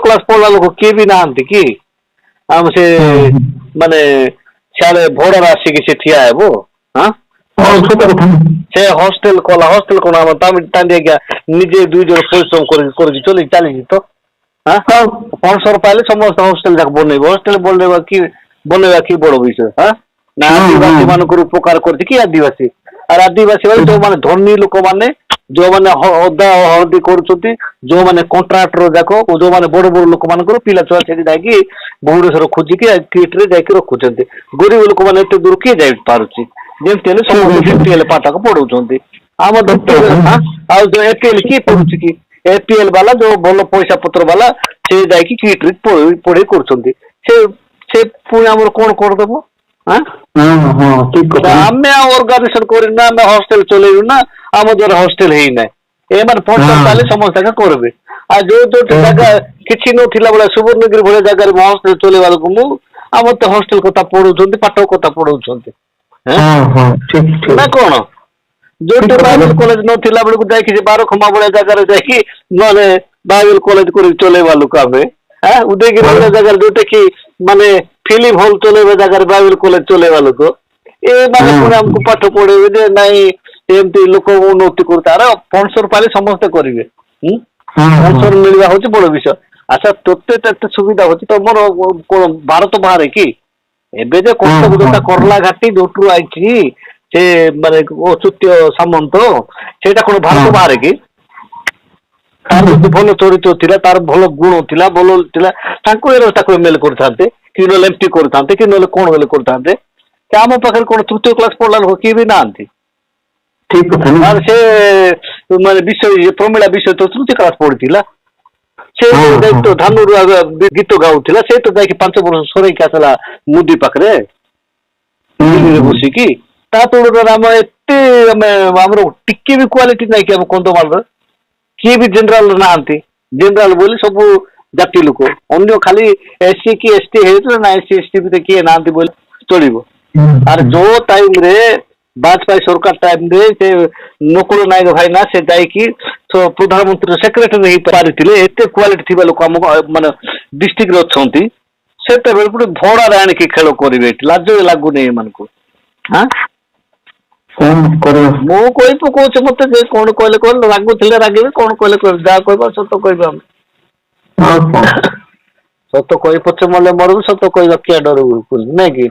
class ପଢିଲା ଲୋକ କିଏ ବି ନାହାନ୍ତି କି ଆମ ସେ ମାନେ ସିଆଡେ ଭୋଡର ଆସିକି ସେ ଠିଆ ହେବ ସେ ହଷ୍ଟେଲ କଲା ହଷ୍ଟେଲ କଣ ଆମ ଆଜ୍ଞା ନିଜେ 2 ଜଣ ପରିଶ୍ରମ କରିକି ଚଲି ଚାଲିଛି ତ ସ୍ପନ୍ସର ପାଇଲେ ସମସ୍ତେ ହଷ୍ଟେଲ ଯାକ ବନେଇବ ହଷ୍ଟେଲ ବନେଇବା କି ବଡ ବିଷୟ ନା ଆଦିବାସୀ ମାନଙ୍କର ଉପକାର କରୁଛି କି ଆଦିବାସୀ ଆଉ ଆଦିବାସୀ ମାନେ ଯୋଉମାନେ ଧନୀ ଲୋକମାନେ ଯୋଉମାନେ ଅଦା ହଳଦୀ କରୁଛନ୍ତି ଯୋଉମାନେ କଣ୍ଟ୍ରାକ୍ଟର ଯାକ ଯୋଉମାନେ ବଡ ବଡ ଲୋକମାନଙ୍କର ପିଲା ଛୁଆ ସେଠି ଯାଇକି ଭୁବନେଶ୍ୱର ଖୋଜିକି କିଟରେ ଯାଇକି ରଖୁଛନ୍ତି ଗରିବ ଲୋକମାନେ ଏତେ ଦୂର କିଏ ଯାଇପାରୁଛି ଯେମିତି ହେଲେ ସମସ୍ତେ ଯେମିତି ହେଲେ ପାଠକ ପଢଉଛନ୍ତି ଆମ ଆଉ ଯୋଉ ଏପିଏଲ କିଏ ପଢୁଛି କି ଏପିଏଲ ବାଲା ଯୋଉ ଭଲ ପଇସା ପତ୍ର ବାଲା ସେ ଯାଇକି କିଟରେ ପଢେଇ କରୁଛନ୍ତି ସେ ସେ ପୁଣି ଆମର କଣ କରିଦେବ ଆମେ ଆଉ ଅର୍ଗାନାଇଜେସନ କରିନା ଆମେ ହଷ୍ଟେଲ ଚଲେଇବୁ ନା ଆମ ଦ୍ୱାରା ହଷ୍ଟେଲ ହେଇନାହିଁ ଏମାନେ ପଇସା ପାଇଲେ ସମସ୍ତେ କରିବେ ଆଉ ଯୋଉଠି ଜାଗା କିଛି ନଥିଲା ବେଳେ ସୁବର୍ଣ୍ଣଗିରି ଭଳିଆ ଜାଗାରେ ମୁଁ ହଷ୍ଟେଲ ଚଲେଇବା ବେଳକୁ ମୁଁ ଆମର ତ ହଷ୍ଟେଲ କଥା ପଢଉଛନ୍ତି ପାଠ କଥା ପଢଉଛନ୍ତି ନା କଣ ଯୋଉଠି ବାଇବେଲ କଲେଜ ନଥିଲା ବେଳକୁ ଯାଇକି ସେ ବାରଖମା ଭଳିଆ ଜାଗାରେ ଯାଇକି ନହେଲେ ବାଇବେଲ କଲେଜ କରିକି ଚଲେଇବା ଲୋକ ଆମେ ଉଦୟଗିରି ଭଳିଆ ଜାଗାରେ ଯୋଉଟା କି ମାନେ ଫିଲ୍ମ ହଲ୍ ଚଲେଇବା ଜାଗାରେ ବାଇବେଲ କଲେଜ ଚଲେଇବା ଲୋକ ଏମାନେ ପୁଣି ଆମକୁ ପାଠ ପଢେଇବେ ଯେ ନାଇଁ ଏମିତି ଲୋକ ଉନ୍ନତି କରୁଛି ଆରେ ସ୍ପନ୍ସର ପାଇଲେ ସମସ୍ତେ କରିବେ ସ୍ପନ୍ସର ମିଳିବା ହଉଛି ବଡ ବିଷୟ ଆଚ୍ଛା ତୋତେ ଏତେ ସୁବିଧା ହଉଛି ତମର କଣ ଭାରତ ବାହାରେ କି ଏବେ ଯେ କଟକ ଯୋଉଟା କରଲା ଘାଟି ଯୋଉଠୁ ଆଇଛି ସେ ମାନେ ଅଚ୍ୟୁତ ସାମନ୍ତ ସେଇଟା କଣ ଭାରତ ବାହାରେ କି ତାର ଯଦି ଭଲ ଚରିତ୍ର ଥିଲା ତାର ଭଲ ଗୁଣ ଥିଲା ଭଲ ଥିଲା ତାକୁ ତାକୁ ଏମଏଲଏ କରିଥାନ୍ତେ କି ନହେଲେ ଏମପି କରିଥାନ୍ତେ କି ନହେଲେ କଣ ହେଲେ କରିଥାନ୍ତେ ଆମ ପାଖରେ କଣ ତୃତୀୟ କ୍ଲାସ ପଢିଲା ଲୋକ କିଏ ବି ନାହାନ୍ତି ସେ ମାନେ ବିଷୟ ପ୍ରମିଳା ବିଷୟ ତ ତୃତୀୟ କ୍ଲାସ ପଢିଥିଲା ସେ ଯାଇକି ତ ଧାନରୁ ଗୀତ ଗାଉଥିଲା ସେ ତ ଯାଇକି 5 ବର୍ଷ ସରେଇକି ଆସିଲା ମୁଦି ପାଖରେ ବସିକି ତା ତୁଳନାରେ ଆମ ଏତେ ଆମର ଟିକେ ବି କ୍ୱାଲିଟି ନାହିଁ କି ଆମ କନ୍ଧମାଳର କିଏ ବି ଜେନେରାଲ ନାହାନ୍ତି ଜେନେରାଲ ବୋଲି ସବୁ ଜାତି ଲୋକ ଅନ୍ୟ ଖାଲି ଏସସି କି ଏସଟି ହେଇଥିଲା ନା ଏସସି ଏସଟି ଭିତରେ କିଏ ନାହାନ୍ତି ବୋଲି ଚଳିବ ଆରେ ଯୋଉ ଟାଇମରେ ବାଜପେୟୀ ସରକାର ଟାଇମରେ ସେ ନକୁଳ ନାୟକ ଭାଇନା ସେ ଯାଇକି ପ୍ରଧାନମନ୍ତ୍ରୀ ସେକ୍ରେଟାରୀ ହେଇପାରିଥିଲେ ଏତେ କ୍ୱାଲିଟି ଥିବା ଲୋକ ଆମ ମାନେ ଡିଷ୍ଟ୍ରିକ୍ଟରେ ଅଛନ୍ତି ସେତେବେଳେ ଗୋଟେ ଭଡ଼ାରେ ଆଣିକି ଖେଳ କରିବେ ଏଠି ଲାଜ ଲାଗୁନି ଏମାନଙ୍କୁ ମୁଁ କହି ପକଉଛି ମତେ ଯେ କଣ କହିଲେ ରାଗୁଥିଲେ ରାଗିବେ କଣ କହିଲେ ଯାହା କହିବା ସତ କହିବା ଆମେ ସତ କହି ପଛେ ମଲେ ମରିବୁ ସତ କହିବା କିଏ ଡରିବୁ ନାଇଁ କି